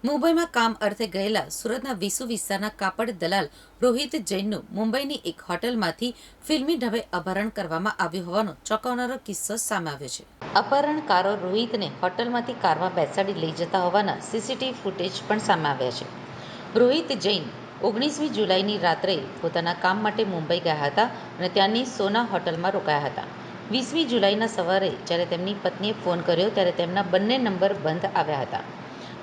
મુંબઈમાં કામ અર્થે ગયેલા સુરતના વિસુ વિસ્તારના કાપડ દલાલ રોહિત જૈનનું મુંબઈની એક હોટલમાંથી ફિલ્મી ઢબે અપહરણ કરવામાં આવ્યું હોવાનો ચોંકાવનારો કિસ્સો સામે આવ્યો છે. અપહરણકારો રોહિતને હોટલમાંથી કારમાં બેસાડી લઈ જતા હોવાના સીસીટીવી ફૂટેજ પણ સામે આવ્યા છે. રોહિત જૈન 19મી જુલાઈની રાત્રે પોતાના કામ માટે મુંબઈ ગયા હતા અને ત્યાંની સોના હોટલમાં રોકાયા હતા. 20મી જુલાઈના સવારે જ્યારે તેમની પત્નીએ ફોન કર્યો ત્યારે તેમના બંને નંબર બંધ આવ્યા હતા.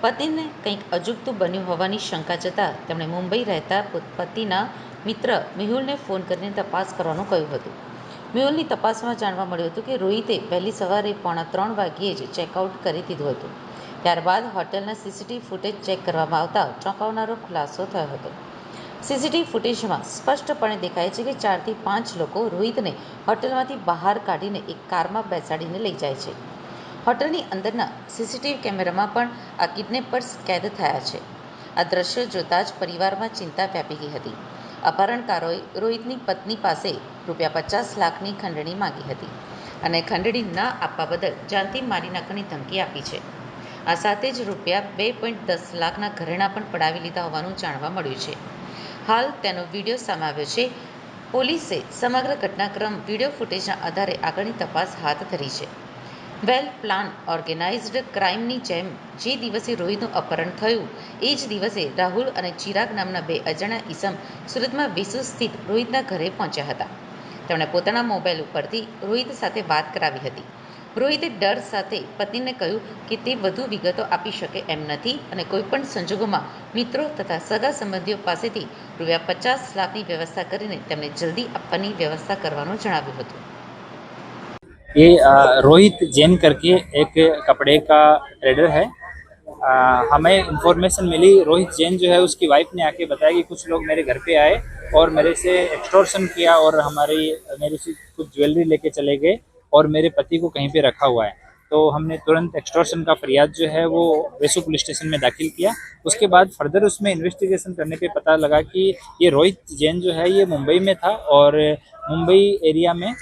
પતિને કંઈક અજુગતું બન્યું હોવાની શંકા જતાં તેમણે મુંબઈ રહેતા પતિના મિત્ર મેહુલને ફોન કરીને તપાસ કરવાનું કહ્યું હતું. મેહુલની તપાસમાં જાણવા મળ્યું હતું કે રોહિતે વહેલી સવારે 2:45 વાગ્યે જ ચેકઆઉટ કરી દીધું હતું. ત્યારબાદ હોટલના સીસીટીવી ફૂટેજ ચેક કરવામાં આવતા ચોંકાવનારો ખુલાસો થયો હતો. સીસીટીવી ફૂટેજમાં સ્પષ્ટપણે દેખાય છે કે 4થી 5 લોકો રોહિતને હોટલમાંથી બહાર કાઢીને એક કારમાં બેસાડીને લઈ જાય છે. હોટલની અંદરના સીસીટીવી કેમેરામાં પણ આ કિડનેપર્સ કેદ થયા છે. આ દ્રશ્યો જોતા જ પરિવારમાં ચિંતા વ્યાપી ગઈ હતી. અપહરણકારોએ રોહિતની પત્ની પાસે ₹50 લાખની ખંડણી માંગી હતી અને ખંડણી ન આપવા બદલ જાનથી મારી નાખવાની ધમકી આપી છે. આ સાથે જ ₹2.10 લાખના ઘરેણાં પણ પડાવી લીધા હોવાનું જાણવા મળ્યું છે. હાલ તેનો વિડીયો સામે આવ્યો છે. પોલીસે સમગ્ર ઘટનાક્રમ વિડીયો ફૂટેજના આધારે આગળની તપાસ હાથ ધરી છે. વેલ પ્લાન ઓર્ગેનાઇઝ્ડ ક્રાઇમની જેમ જે દિવસે રોહિતનું અપહરણ થયું એ જ દિવસે રાહુલ અને ચિરાગ નામના 2 અજાણ્યા ઈસમ સુરતમાં વેસુ સ્થિત રોહિતના ઘરે પહોંચ્યા હતા. તેમણે પોતાના મોબાઈલ ઉપરથી રોહિત સાથે વાત કરાવી હતી. રોહિતે ડર સાથે પત્નીને કહ્યું કે તે વધુ વિગતો આપી શકે એમ નથી અને કોઈપણ સંજોગોમાં મિત્રો તથા સગા સંબંધીઓ પાસેથી ₹50 લાખની વ્યવસ્થા કરીને તેમને જલ્દી આપવાની વ્યવસ્થા કરવાનું જણાવ્યું હતું. ये रोहित जैन करके एक कपड़े का ट्रेडर है। हमें इंफॉर्मेशन मिली, रोहित जैन जो है उसकी वाइफ ने आके बताया कि कुछ लोग मेरे घर पे आए और मेरे से एक्सटॉर्शन किया और मेरे से कुछ ज्वेलरी लेके चले गए और मेरे पति को कहीं पे रखा हुआ है। तो हमने तुरंत एक्सटॉर्शन का फरियाद जो है वो वेसू पुलिस स्टेशन में दाखिल किया। उसके बाद फर्दर उसमें इन्वेस्टिगेशन करने पे पता लगा कि ये रोहित जैन जो है ये मुंबई में था और मुंबई एरिया में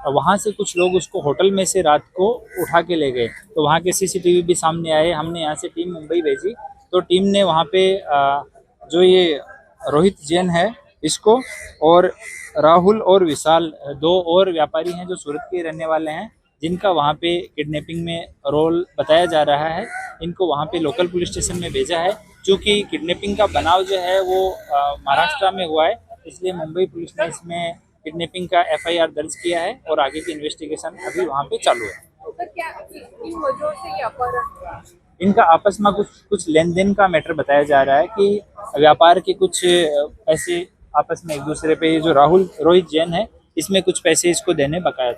वहाँ से कुछ लोग उसको होटल में से रात को उठा के ले गए। तो वहाँ के सीसीटीवी भी सामने आए। हमने यहाँ से टीम मुंबई भेजी तो टीम ने वहाँ पे जो ये रोहित जैन है इसको और राहुल और विशाल 2 और व्यापारी हैं जो सूरत के रहने वाले हैं, जिनका वहाँ पे किडनैपिंग में रोल बताया जा रहा है। इनको वहाँ पे लोकल पुलिस स्टेशन में भेजा है। चूँकि किडनैपिंग का बनाव जो है वो महाराष्ट्र में हुआ है, इसलिए मुंबई पुलिस ने इसमें किडनैपिंग का FIR दर्ज किया है और आगे की इन्वेस्टिगेशन अभी वहाँ पे चालू है। सर, क्या किन वजहों से ये अपहरण हुआ? इनका आपस में कुछ लेन देन का मैटर बताया जा रहा है कि व्यापार के कुछ पैसे आपस में एक दूसरे पे, जो राहुल रोहित जैन है इसमें कुछ पैसे इसको देने बकाया था।